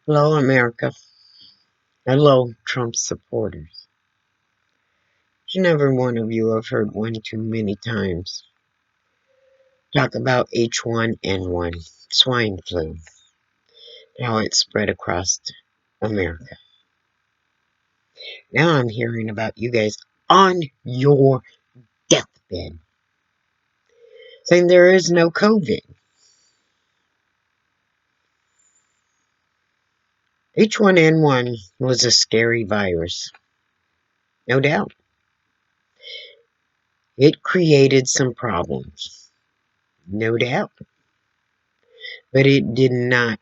Hello, America. Hello, Trump supporters. Each and every one of you have heard one too many times talk about H1N1, swine flu, how it spread across America. Now I'm hearing about you guys on your deathbed saying there is no COVID. H1N1 was a scary virus, no doubt. It created some problems, no doubt. But it did not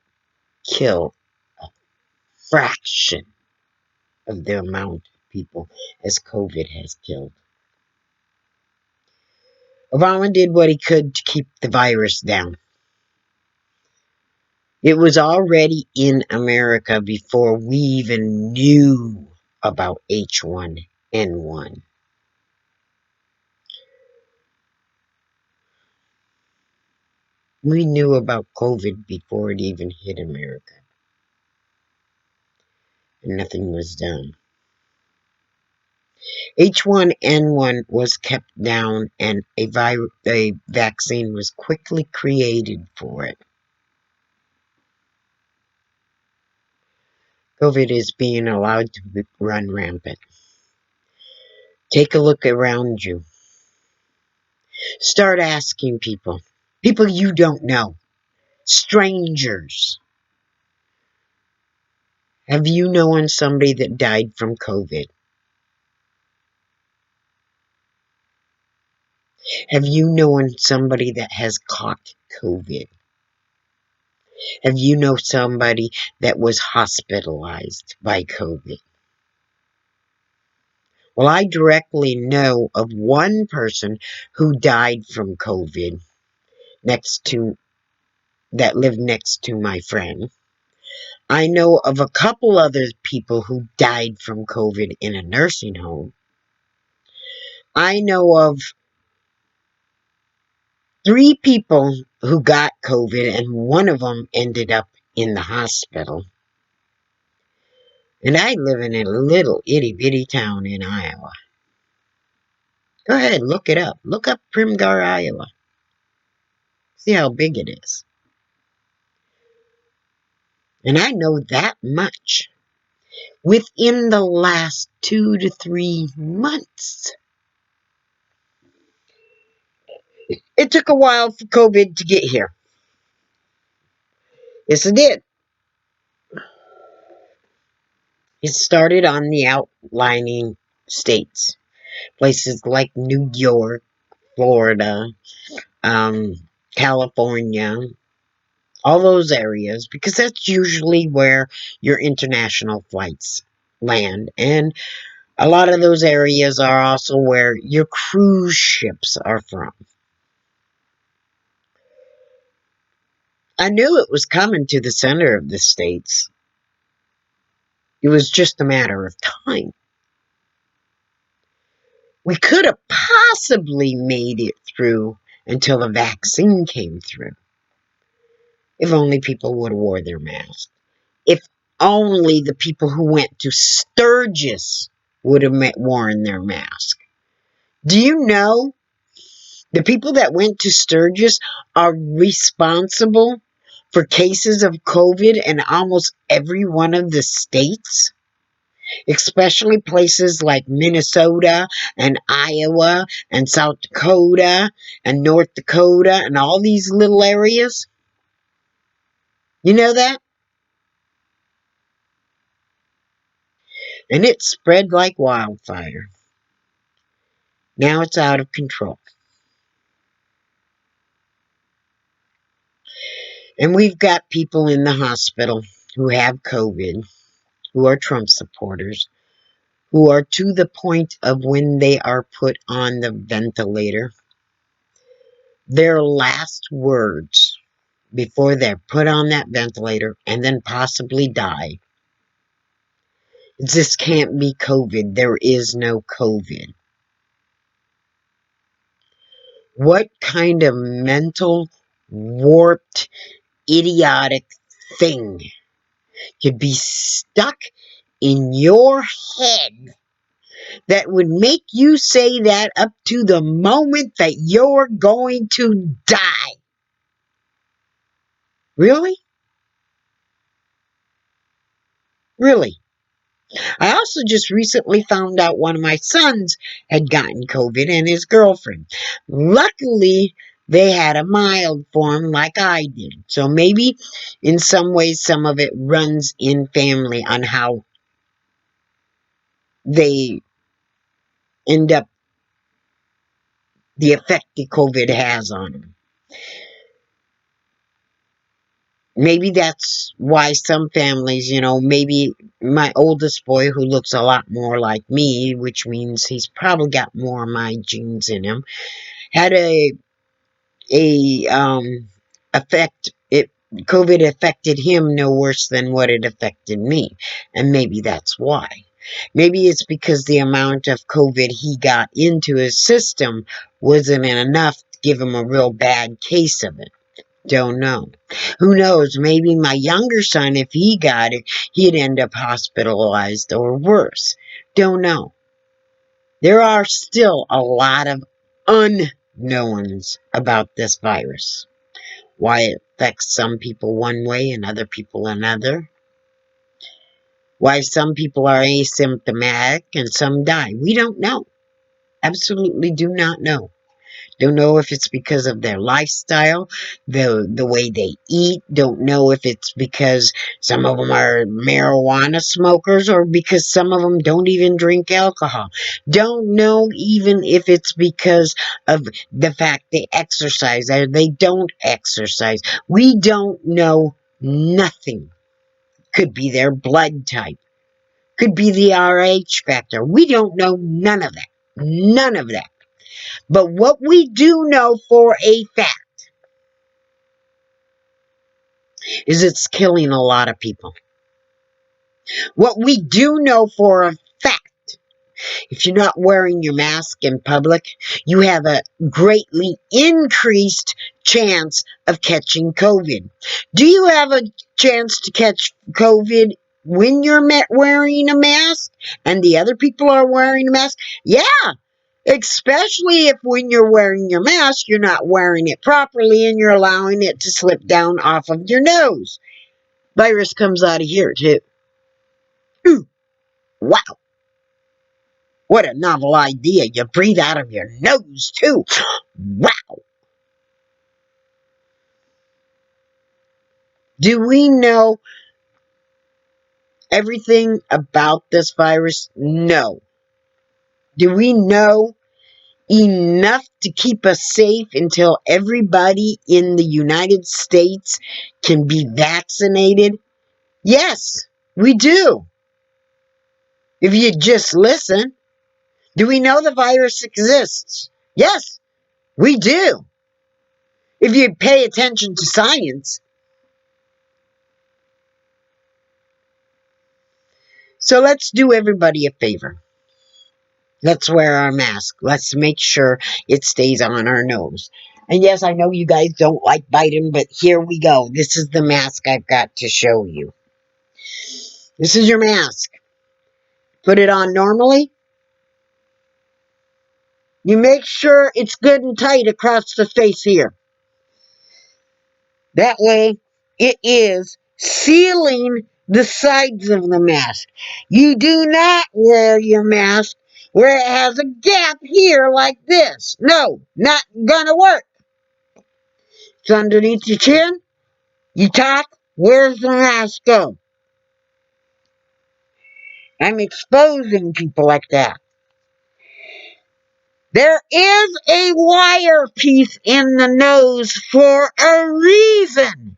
kill a fraction of the amount of people as COVID has killed. Obama did what he could to keep the virus down. It was already in America before we even knew about H1N1. We knew about COVID before it even hit America, and nothing was done. H1N1 was kept down, and a vaccine was quickly created for it. COVID is being allowed to run rampant. Take a look around you. Start asking people you don't know, strangers. Have you known somebody that died from COVID? Have you known somebody that has caught COVID? Have you known somebody that was hospitalized by COVID? Well, I directly know of one person who died from COVID that lived next to my friend. I know of a couple other people who died from COVID in a nursing home. I know of 3 people who got COVID, and one of them ended up in the hospital. And I live in a little itty bitty town in Iowa. Go ahead, look it up. Look up Primgar, Iowa. See how big it is. And I know that much. Within the last 2 to 3 months. It took a while for COVID to get here. Yes, it did. It started on the outlying states, places like New York, Florida, um, California, all those areas, because that's usually where your international flights land. And a lot of those areas are also where your cruise ships are from. I knew it was coming to the center of the states. It was just a matter of time. We could have possibly made it through until the vaccine came through. If only people would have wore their mask. If only the people who went to Sturgis would have worn their mask. Do you know the people that went to Sturgis are responsible for cases of COVID in almost every one of the states? Especially places like Minnesota and Iowa and South Dakota and North Dakota and all these little areas. You know that? And it spread like wildfire. Now it's out of control. And we've got people in the hospital who have COVID, who are Trump supporters, who are to the point of when they are put on the ventilator, their last words before they're put on that ventilator and then possibly die. This can't be COVID. There is no COVID. What kind of mental, warped, idiotic thing could be stuck in your head that would make you say that up to the moment that you're going to die. Really? Really? I also just recently found out one of my sons had gotten COVID and his girlfriend. Luckily, they had a mild form like I did. So maybe in some ways, some of it runs in family on how they end up, the effect that COVID has on them. Maybe that's why some families, maybe my oldest boy, who looks a lot more like me, which means he's probably got more of my genes in him, had a effect. COVID affected him no worse than what it affected me, and maybe that's why. Maybe it's because the amount of COVID he got into his system wasn't enough to give him a real bad case of it. Don't know. Who knows? Maybe my younger son, if he got it, he'd end up hospitalized or worse. Don't know. There are still a lot of unknowns about this virus. Why it affects some people one way and other people another. Why some people are asymptomatic and some die. We don't know. Absolutely do not know. Don't know if it's because of their lifestyle, the way they eat. Don't know if it's because some of them are marijuana smokers or because some of them don't even drink alcohol. Don't know even if it's because of the fact they exercise or they don't exercise. We don't know nothing. Could be their blood type. Could be the RH factor. We don't know none of that. None of that. But what we do know for a fact is it's killing a lot of people. What we do know for a fact, if you're not wearing your mask in public, you have a greatly increased chance of catching COVID. Do you have a chance to catch COVID when you're wearing a mask and the other people are wearing a mask? Yeah. Especially if when you're wearing your mask, you're not wearing it properly and you're allowing it to slip down off of your nose. Virus comes out of here too. Ooh, wow. What a novel idea. You breathe out of your nose too. Wow. Do we know everything about this virus? No. Do we know enough to keep us safe until everybody in the United States can be vaccinated? Yes, we do. If you just listen, do we know the virus exists? Yes, we do. If you pay attention to science. So let's do everybody a favor. Let's wear our mask. Let's make sure it stays on our nose. And yes, I know you guys don't like Biden, but here we go. This is the mask I've got to show you. This is your mask. Put it on normally. You make sure it's good and tight across the face here. That way, it is sealing the sides of the mask. You do not wear your mask where it has a gap here like this. No, not gonna work. It's underneath your chin. You talk. Where's the mask go? I'm exposing people like that. There is a wire piece in the nose for a reason.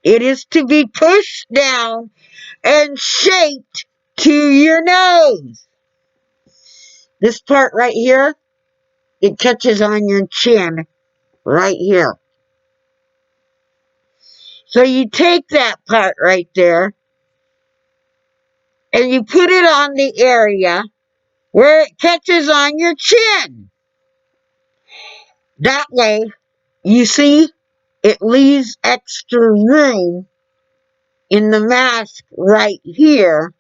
It is to be pushed down and shaped to your nose. This part right here, it touches on your chin right here. So you take that part right there and you put it on the area where it catches on your chin. That way, you see, it leaves extra room in the mask right here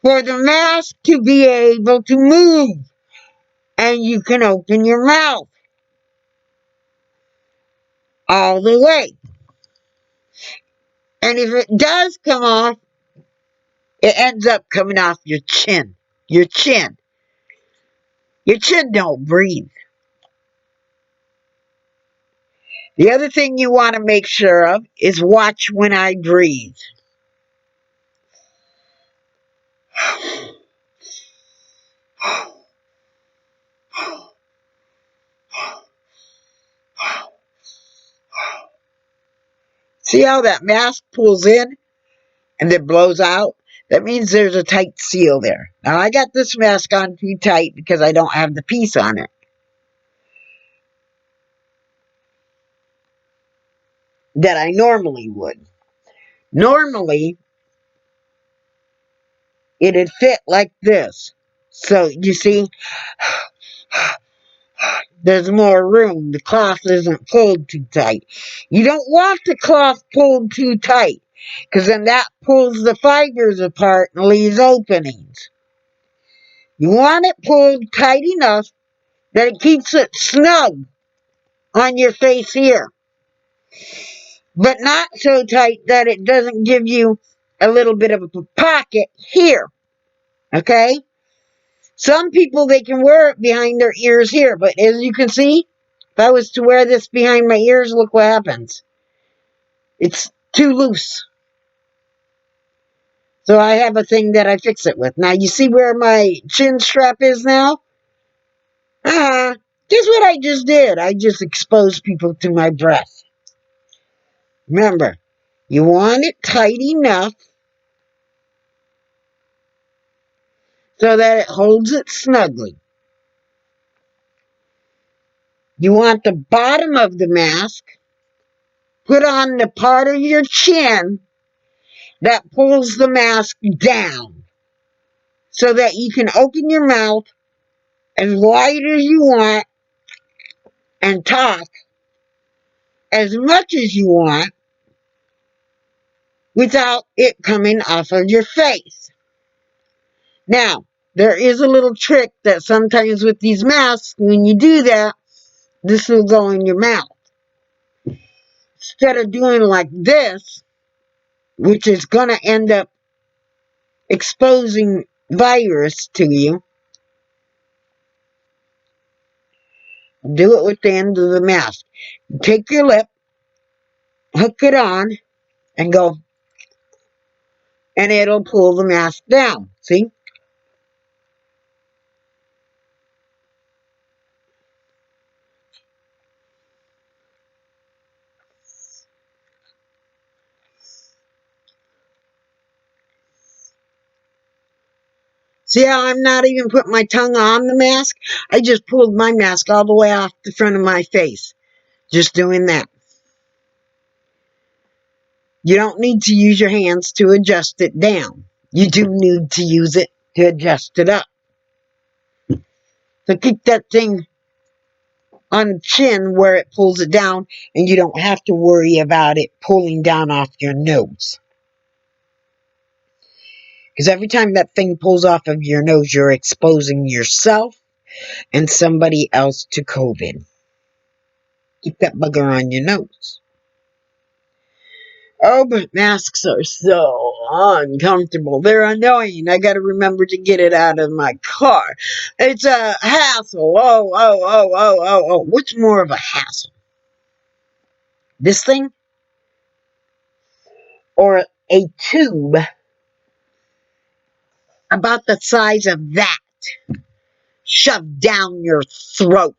for the mask to be able to move. And you can open your mouth all the way. And if it does come off, it ends up coming off your chin. Your chin. Your chin don't breathe. The other thing you want to make sure of is watch when I breathe. See how that mask pulls in and then blows out? That means there's a tight seal there. Now, I got this mask on too tight because I don't have the piece on it that I normally would. Normally, it'd fit like this. So, you see, there's more room. The cloth isn't pulled too tight. You don't want the cloth pulled too tight because then that pulls the fibers apart and leaves openings. You want it pulled tight enough that it keeps it snug on your face here, but not so tight that it doesn't give you a little bit of a pocket here, okay? Some people, they can wear it behind their ears here, but as you can see, if I was to wear this behind my ears, look what happens. It's too loose. So I have a thing that I fix it with. Now, you see where my chin strap is now? Guess what I just did? I just exposed people to my breath. Remember, you want it tight enough so that it holds it snugly. You want the bottom of the mask put on the part of your chin that pulls the mask down so that you can open your mouth as wide as you want and talk as much as you want without it coming off of your face. Now, there is a little trick that sometimes with these masks, when you do that, this will go in your mouth. Instead of doing like this, which is going to end up exposing virus to you, do it with the end of the mask. Take your lip, hook it on, and go, and it'll pull the mask down. See? See how I'm not even putting my tongue on the mask? I just pulled my mask all the way off the front of my face. Just doing that. You don't need to use your hands to adjust it down. You do need to use it to adjust it up. So keep that thing on the chin where it pulls it down, and you don't have to worry about it pulling down off your nose. Because every time that thing pulls off of your nose, you're exposing yourself and somebody else to COVID. Keep that bugger on your nose. Oh, but masks are so uncomfortable. They're annoying. I gotta remember to get it out of my car. It's a hassle. Oh. What's more of a hassle? This thing? Or a tube about the size of that shoved down your throat?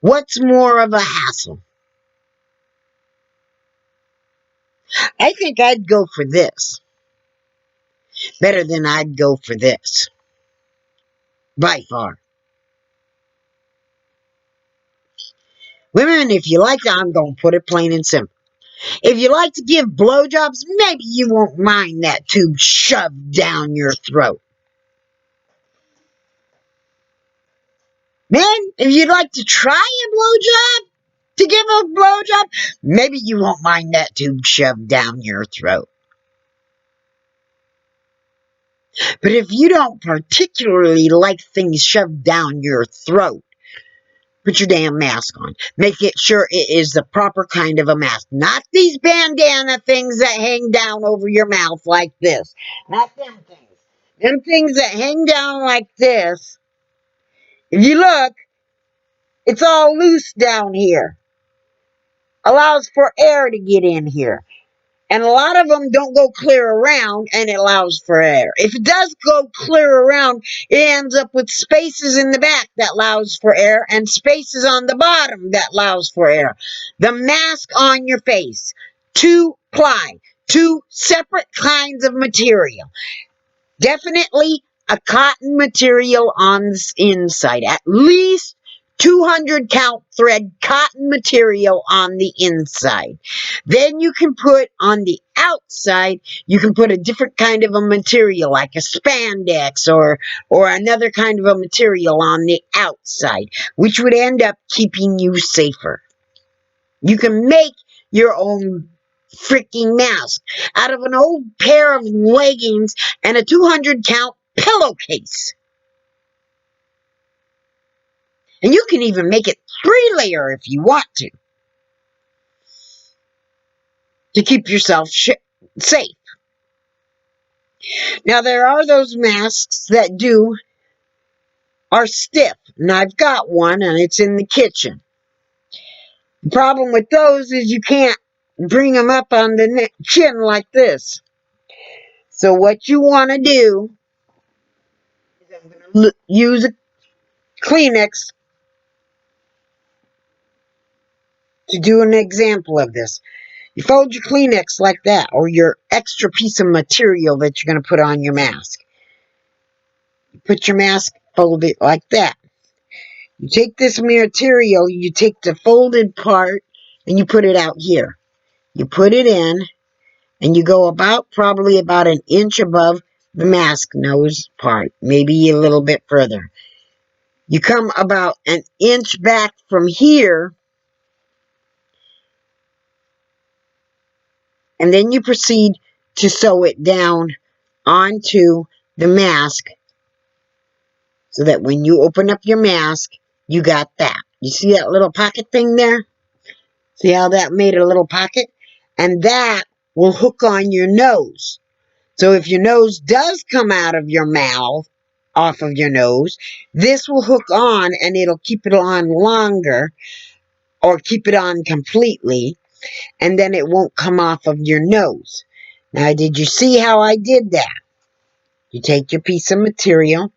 What's more of a hassle? I think I'd go for this. Better than I'd go for this. By far. Women, if you like it, I'm going to put it plain and simple. If you like to give blowjobs, maybe you won't mind that tube shoved down your throat. Men, if you'd like to try a blowjob, to give a blowjob, maybe you won't mind that tube shoved down your throat. But if you don't particularly like things shoved down your throat, put your damn mask on. Make it sure it is the proper kind of a mask. Not these bandana things that hang down over your mouth like this. Not them things. Them things that hang down like this. If you look, it's all loose down here. Allows for air to get in here. And a lot of them don't go clear around, and it allows for air. If it does go clear around, it ends up with spaces in the back that allows for air and spaces on the bottom that allows for air. The mask on your face, 2-ply, 2 separate kinds of material. Definitely a cotton material on the inside. At least 200 count thread cotton material on the inside. Then you can put on the outside, you can put a different kind of a material like a spandex or another kind of a material on the outside, which would end up keeping you safer. You can make your own freaking mask out of an old pair of leggings and a 200 count pillowcase. And you can even make it 3-layer if you want to keep yourself safe. Now, there are those masks that are stiff, and I've got one, and it's in the kitchen. The problem with those is you can't bring them up on the chin like this. So what you want to do is I'm going to use a Kleenex to do an example of this. You fold your Kleenex like that, or your extra piece of material that you're going to put on your mask. You put your mask, fold it like that. You take this material, you take the folded part, and you put it out here. You put it in, and you go probably about an inch above the mask nose part, maybe a little bit further. You come about an inch back from here, and then you proceed to sew it down onto the mask so that when you open up your mask, you got that. You see that little pocket thing there? See how that made a little pocket? And that will hook on your nose. So if your nose does come out of your mouth, off of your nose, this will hook on and it'll keep it on longer or keep it on completely, and then it won't come off of your nose. Now, did you see how I did that? You take your piece of material,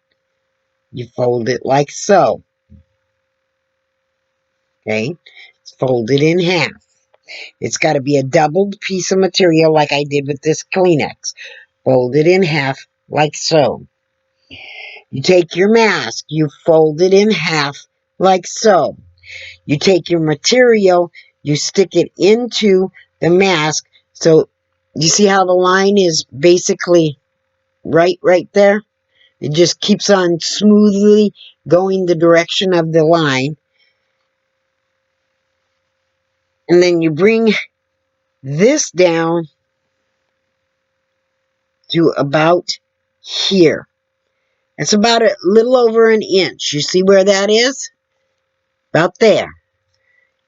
you fold it like so. Okay? It's folded in half. It's got to be a doubled piece of material like I did with this Kleenex. Fold it in half like so. You take your mask, you fold it in half like so. You take your material, you stick it into the mask. So you see how the line is basically right there? It just keeps on smoothly going the direction of the line. And then you bring this down to about here. It's about a little over an inch. You see where that is? About there.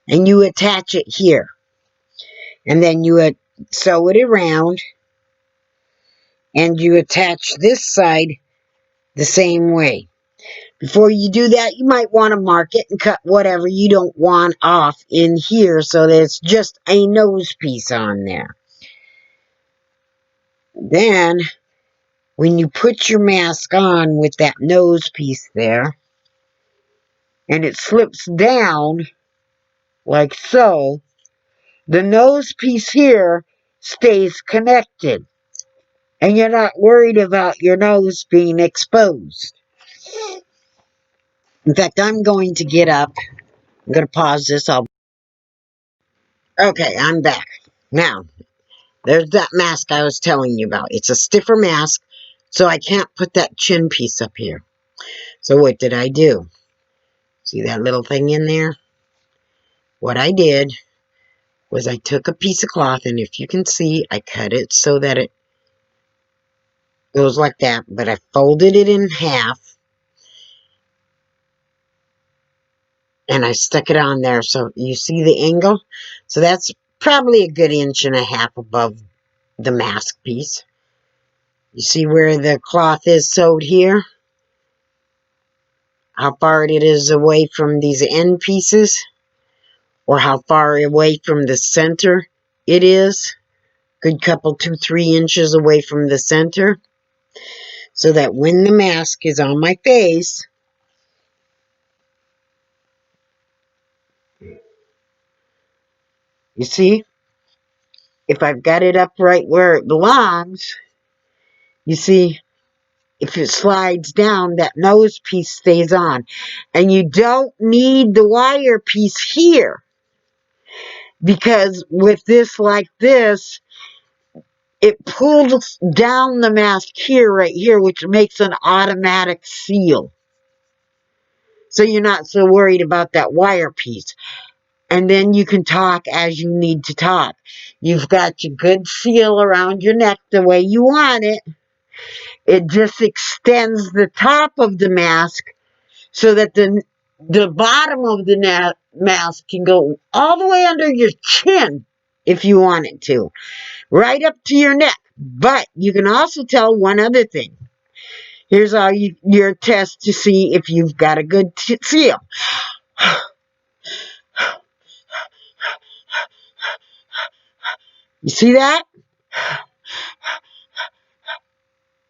And you attach it here. And then you sew it around. And you attach this side the same way. Before you do that, you might want to mark it and cut whatever you don't want off in here so that it's just a nose piece on there. Then, when you put your mask on with that nose piece there, and it slips down like so, the nose piece here stays connected. And you're not worried about your nose being exposed. In fact, I'm going to get up. I'm going to pause this. Okay, I'm back. Now, there's that mask I was telling you about. It's a stiffer mask, so I can't put that chin piece up here. So what did I do? See that little thing in there? What I did was I took a piece of cloth, and if you can see, I cut it so that it goes like that, but I folded it in half, and I stuck it on there. So you see the angle? So that's probably a good 1.5 inches above the mask piece. You see where the cloth is sewed here? How far it is away from these end pieces? Or how far away from the center it is? Good couple, 2-3 inches away from the center. So that when the mask is on my face, you see, if I've got it up right where it belongs, you see, if it slides down, that nose piece stays on. And you don't need the wire piece here. Because with this like this, it pulls down the mask here, right here, which makes an automatic seal. So you're not so worried about that wire piece. And then you can talk as you need to talk. You've got your good seal around your neck the way you want it. It just extends the top of the mask so that the bottom of the mask can go all the way under your chin if you want it to, right up to your neck. But you can also tell one other thing. Here's all your test to see if you've got a good seal. You see that?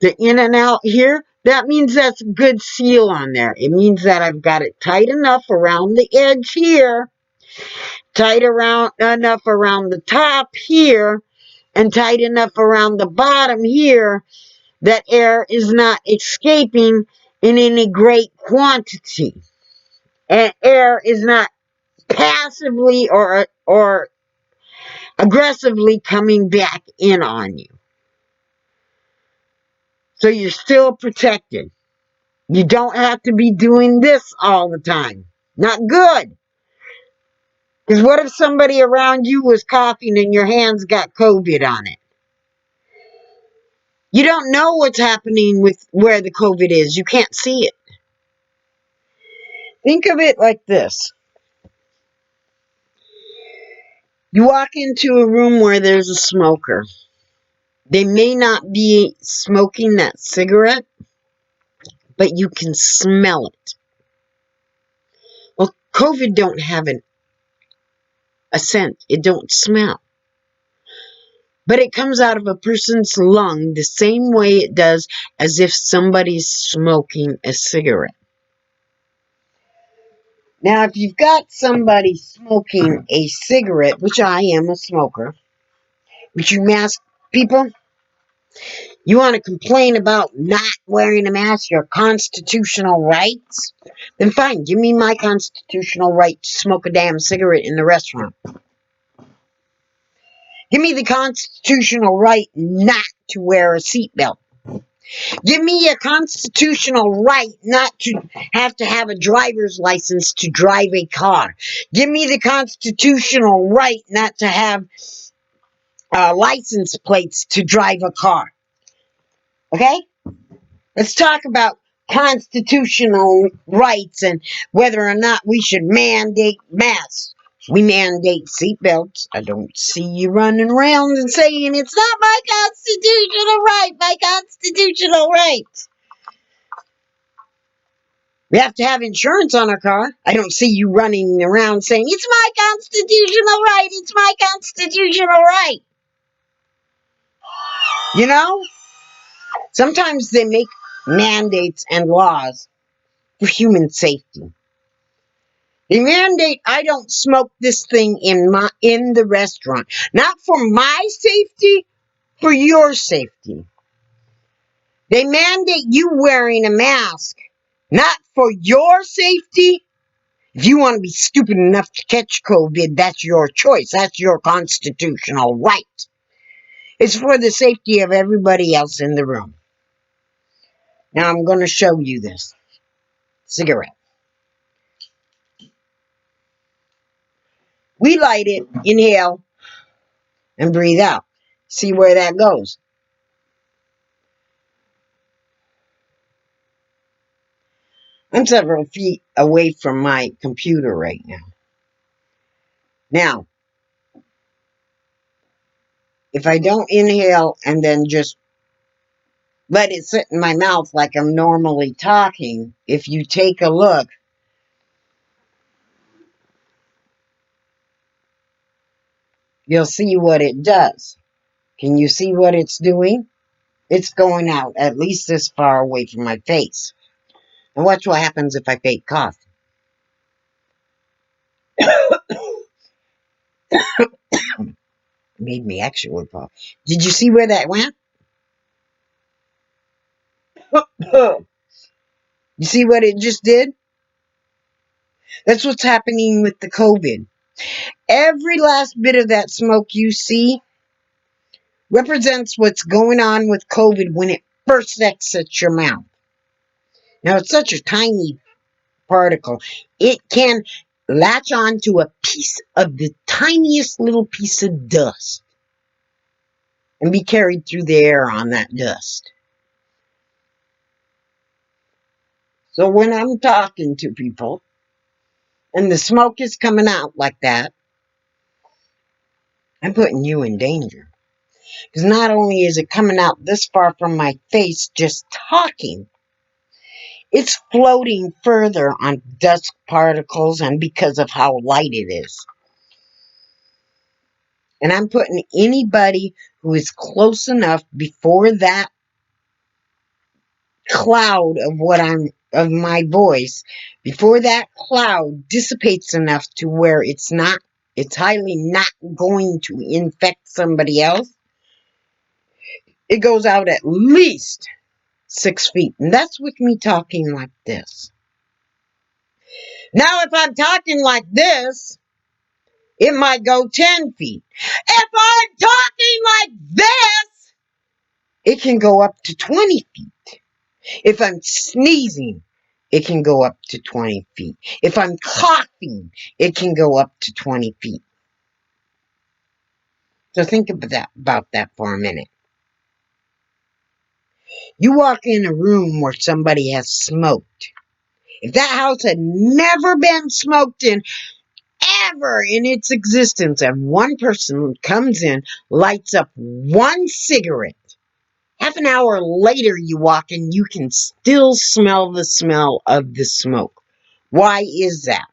The in and out here, that means that's a good seal on there. It means that I've got it tight enough around the edge here, tight around enough around the top here, and tight enough around the bottom here that air is not escaping in any great quantity. And air is not passively or aggressively coming back in on you. So you're still protected. You don't have to be doing this all the time. Not good. Because what if somebody around you was coughing and your hands got COVID on it? You don't know what's happening with where the COVID is. You can't see it. Think of it like this. You walk into a room where there's a smoker. They may not be smoking that cigarette, but you can smell it. Well, COVID don't have a scent. It don't smell. But it comes out of a person's lung the same way it does as if somebody's smoking a cigarette. Now, if you've got somebody smoking a cigarette, which I am a smoker, which you mask people, you want to complain about not wearing a mask, your constitutional rights? Then fine, give me my constitutional right to smoke a damn cigarette in the restaurant. Give me the constitutional right not to wear a seatbelt. Give me a constitutional right not to have a driver's license to drive a car. Give me the constitutional right not to have license plates to drive a car. Okay? Let's talk about constitutional rights and whether or not we should mandate masks. We mandate seatbelts. I don't see you running around and saying it's not my constitutional right, my constitutional rights. We have to have insurance on our car. I don't see you running around saying, it's my constitutional right, it's my constitutional right. You know? Sometimes they make mandates and laws for human safety. They mandate I don't smoke this thing in the restaurant. Not for my safety, for your safety. They mandate you wearing a mask, not for your safety. If you want to be stupid enough to catch COVID, that's your choice. That's your constitutional right. It's for the safety of everybody else in the room. Now I'm going to show you this cigarette. We light it, inhale, and breathe out. See where that goes. I'm several feet away from my computer right now. Now, if I don't inhale and then just let it sit in my mouth like I'm normally talking, if you take a look, you'll see what it does. Can you see what it's doing? It's going out at least this far away from my face. And watch what happens if I fake cough. Made me actually cough. Did you see where that went? You see what it just did? That's what's happening with the COVID. Every last bit of that smoke you see represents what's going on with COVID when it first exits your mouth. Now, it's such a tiny particle, it can latch on to a piece of the tiniest little piece of dust and be carried through the air on that dust. So when I'm talking to people and the smoke is coming out like that, I'm putting you in danger. Because not only is it coming out this far from my face just talking, it's floating further on dust particles and because of how light it is. And I'm putting anybody who is close enough before that cloud of my voice, before that cloud dissipates enough to where it's highly not going to infect somebody else. It goes out at least 6 feet. And that's with me talking like this. Now, if I'm talking like this, it might go 10 feet. If I'm talking like this, it can go up to 20 feet. If I'm sneezing, it can go up to 20 feet. If I'm coughing, it can go up to 20 feet. So think about that for a minute. You walk in a room where somebody has smoked. If that house had never been smoked in ever in its existence, and one person comes in, lights up one cigarette, half an hour later you walk in, you can still smell the smell of the smoke. Why is that?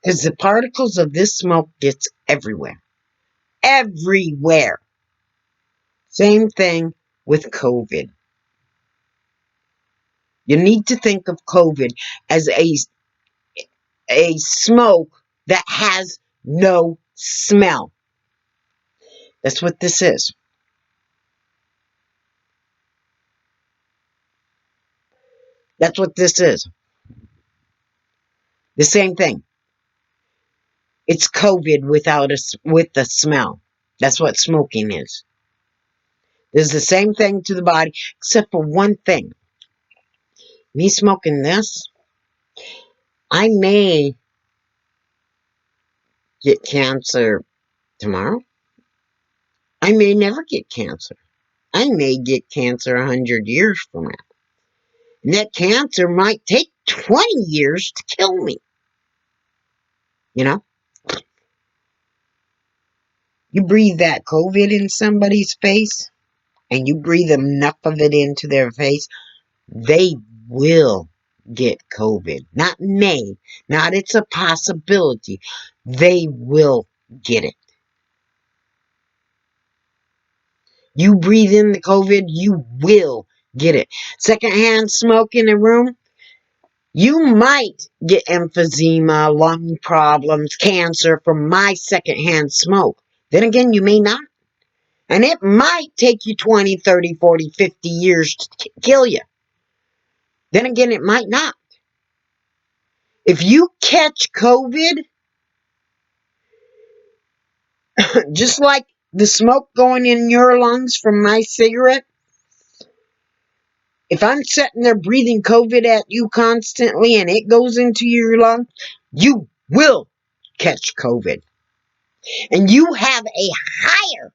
Because the particles of this smoke gets everywhere. Everywhere. Same thing with COVID. You need to think of COVID as a smoke that has no smell. That's what this is. That's what this is. The same thing. It's COVID with a smell. That's what smoking is. It's the same thing to the body, except for one thing. Me smoking this, I may get cancer tomorrow. I may never get cancer. I may get cancer 100 years from now. And that cancer might take 20 years to kill me. You know? You breathe that COVID in somebody's face, and you breathe enough of it into their face, they will get COVID. Not may, not it's a possibility. They will get it. You breathe in the COVID, you will get it. Secondhand smoke in a room, you might get emphysema, lung problems, cancer from my secondhand smoke. Then again, you may not. And it might take you 20, 30, 40, 50 years to kill you. Then again, it might not. If you catch COVID, just like the smoke going in your lungs from my cigarette, if I'm sitting there breathing COVID at you constantly and it goes into your lungs, you will catch COVID. And you have a higher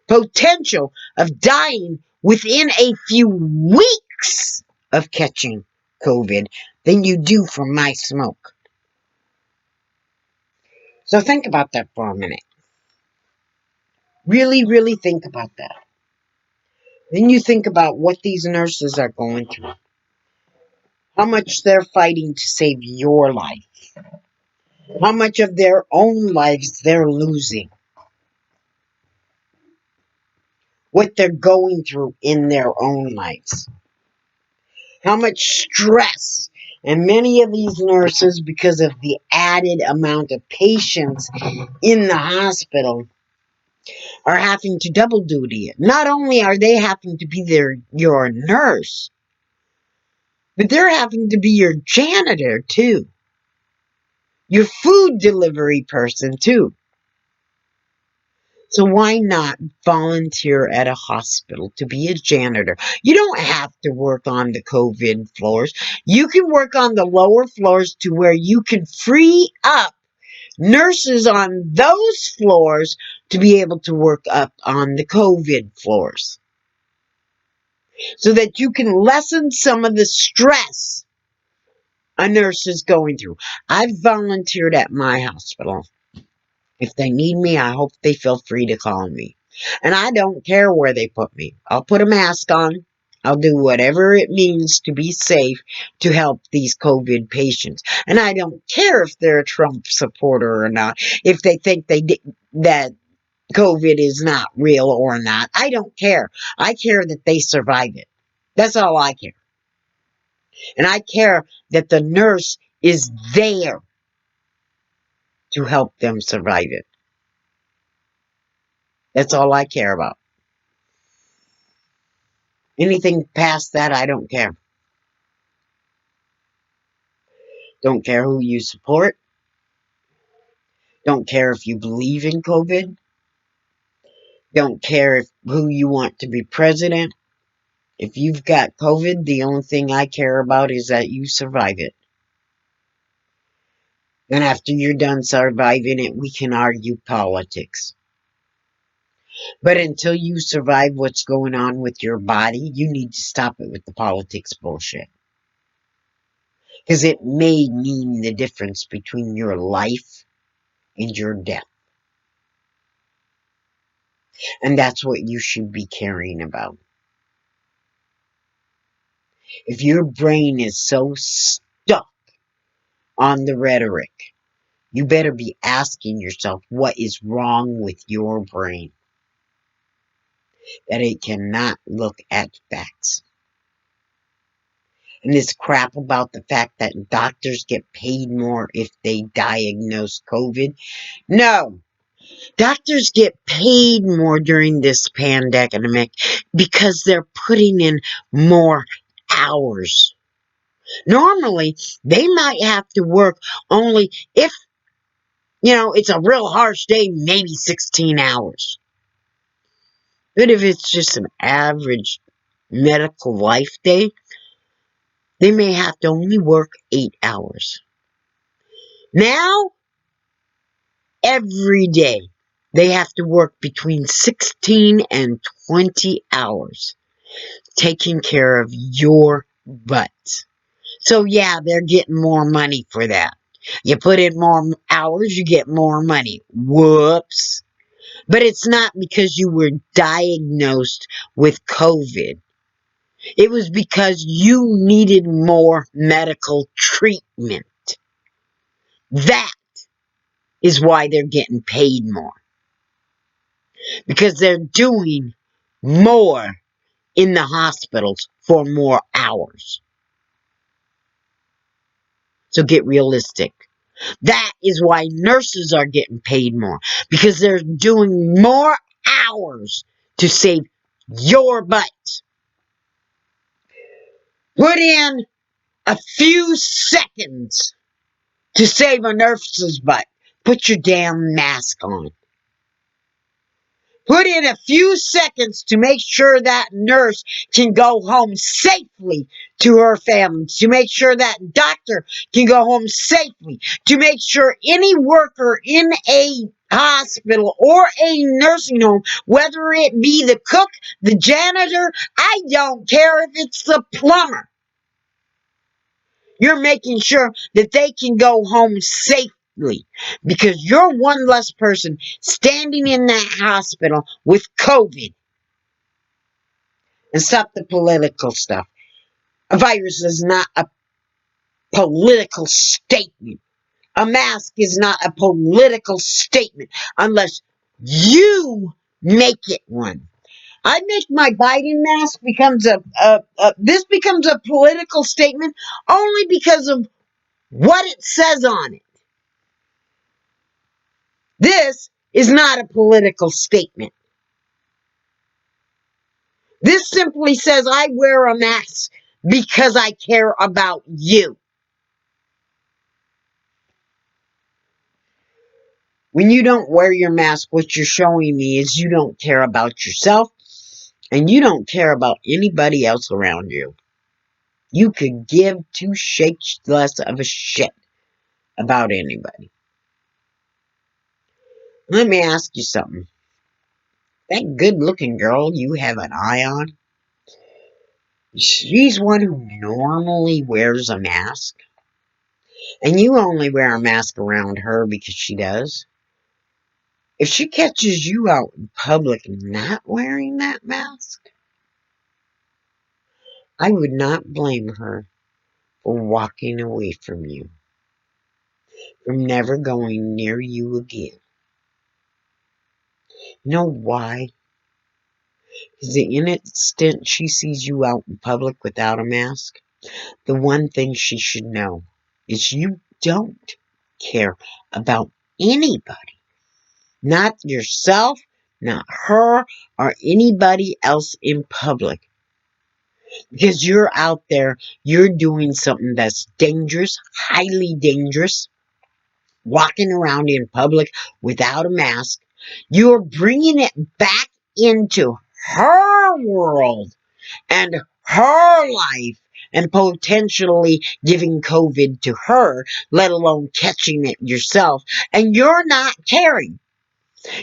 potential of dying within a few weeks of catching COVID than you do from my smoke. So think about that for a minute. Really, really think about that. Then you think about what these nurses are going through. How much they're fighting to save your life. How much of their own lives they're losing. What they're going through in their own lives. How much stress. And many of these nurses, because of the added amount of patients in the hospital, are having to double duty it. Not only are they having to be your nurse, but they're having to be your janitor too. Your food delivery person too. So why not volunteer at a hospital to be a janitor? You don't have to work on the COVID floors. You can work on the lower floors to where you can free up nurses on those floors to be able to work up on the COVID floors. So that you can lessen some of the stress a nurse is going through. I've volunteered at my hospital. If they need me, I hope they feel free to call me. And I don't care where they put me. I'll put a mask on. I'll do whatever it means to be safe to help these COVID patients. And I don't care if they're a Trump supporter or not. If they think that COVID is not real or not. I don't care. I care that they survive it. That's all I care. And I care that the nurse is there to help them survive it. That's all I care about. Anything past that, I don't care. Don't care who you support. Don't care if you believe in COVID. Don't care who you want to be president. If you've got COVID, the only thing I care about is that you survive it. And after you're done surviving it, we can argue politics. But until you survive what's going on with your body, you need to stop it with the politics bullshit. Because it may mean the difference between your life and your death. And that's what you should be caring about. If your brain is so stuck on the rhetoric, you better be asking yourself what is wrong with your brain. That it cannot look at facts. And this crap about the fact that doctors get paid more if they diagnose COVID. No, doctors get paid more during this pandemic because they're putting in more hours. Normally, they might have to work only if, it's a real harsh day, maybe 16 hours. But if it's just an average medical life day, they may have to only work 8 hours. Now, every day, they have to work between 16 and 20 hours taking care of your butt. So yeah, they're getting more money for that. You put in more hours, you get more money. Whoops. But it's not because you were diagnosed with COVID. It was because you needed more medical treatment. That is why they're getting paid more. Because they're doing more in the hospitals for more hours. So get realistic. That is why nurses are getting paid more. Because they're doing more hours to save your butt. Put in a few seconds to save a nurse's butt. Put your damn mask on. Put in a few seconds to make sure that nurse can go home safely to her family, to make sure that doctor can go home safely, to make sure any worker in a hospital or a nursing home, whether it be the cook, the janitor, I don't care if it's the plumber, you're making sure that they can go home safely because you're one less person standing in that hospital with COVID. And stop the political stuff. A virus is not a political statement. A mask is not a political statement unless you make it one. I make my Biden mask becomes this becomes a political statement only because of what it says on it. This is not a political statement. This simply says I wear a mask because I care about you. When you don't wear your mask, what you're showing me is you don't care about yourself and you don't care about anybody else around you. You could give two shakes less of a shit about anybody. Let me ask you something. That good looking girl you have an eye on, she's one who normally wears a mask. And you only wear a mask around her because she does. If she catches you out in public not wearing that mask, I would not blame her for walking away from you, from never going near you again. You know why? Because the instant she sees you out in public without a mask, the one thing she should know is you don't care about anybody. Not yourself, not her, or anybody else in public. Because you're out there, you're doing something that's dangerous, highly dangerous, walking around in public without a mask. You're bringing it back into her world and her life and potentially giving COVID to her, let alone catching it yourself. And you're not caring.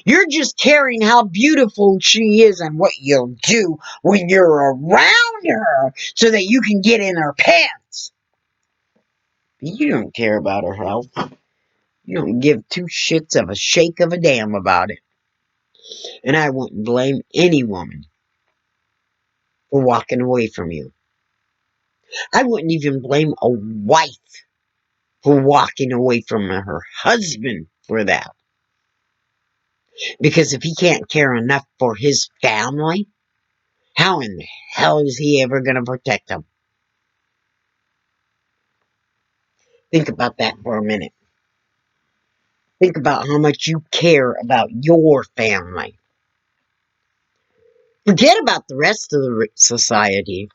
You're just caring how beautiful she is and what you'll do when you're around her so that you can get in her pants. You don't care about her health. You don't give two shits of a shake of a damn about it. And I wouldn't blame any woman for walking away from you. I wouldn't even blame a wife for walking away from her husband for that. Because if he can't care enough for his family, how in the hell is he ever going to protect them? Think about that for a minute. Think about how much you care about your family. Forget about the rest of the society.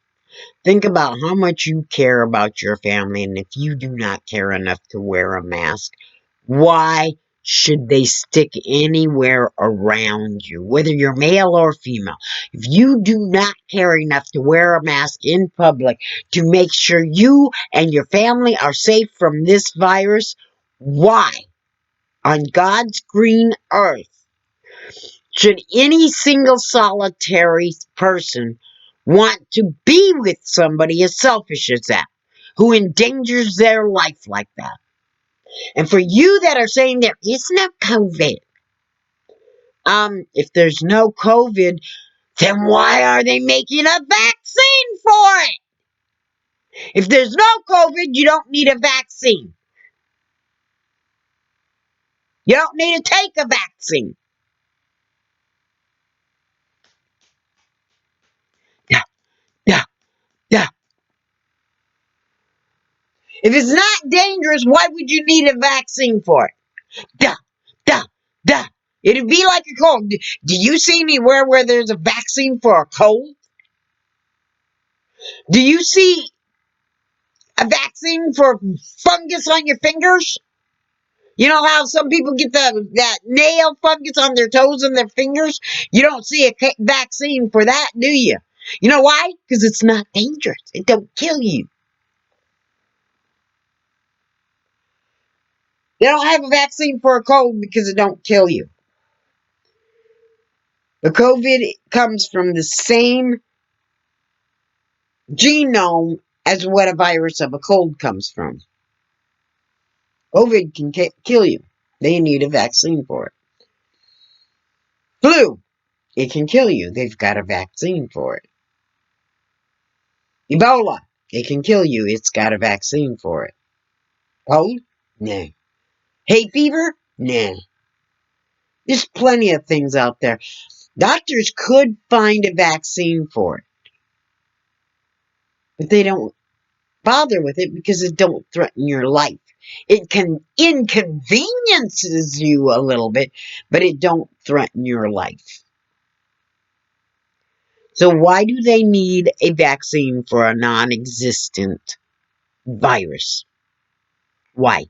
Think about how much you care about your family, and if you do not care enough to wear a mask, why should they stick anywhere around you, whether you're male or female? If you do not care enough to wear a mask in public to make sure you and your family are safe from this virus, why on God's green earth should any single solitary person want to be with somebody as selfish as that, who endangers their life like that? And for you that are saying there is no COVID, if there's no COVID, then why are they making a vaccine for it? If there's no COVID, you don't need a vaccine. You don't need to take a vaccine. Duh, duh, duh. If it's not dangerous, why would you need a vaccine for it? Duh, duh, duh. It'd be like a cold. Do you see anywhere where there's a vaccine for a cold? Do you see a vaccine for fungus on your fingers? You know how some people get that nail fungus on their toes and their fingers? You don't see a vaccine for that, do you? You know why? Because it's not dangerous. It don't kill you. They don't have a vaccine for a cold because it don't kill you. The COVID comes from the same genome as what a virus of a cold comes from. COVID can kill you. They need a vaccine for it. Flu, it can kill you. They've got a vaccine for it. Ebola, it can kill you. It's got a vaccine for it. Cold? Nah. Hay fever? Nah. There's plenty of things out there. Doctors could find a vaccine for it, but they don't bother with it because it don't threaten your life. It can inconveniences you a little bit, but it don't threaten your life. So why do they need a vaccine for a non-existent virus? Why?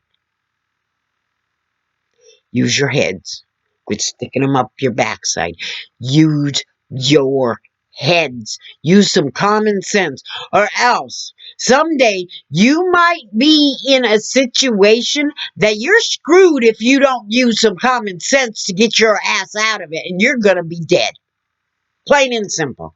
Use your heads. Quit sticking them up your backside. Use your heads. Use some common sense, or else someday you might be in a situation that you're screwed if you don't use some common sense to get your ass out of it, and you're gonna be dead. Plain and simple.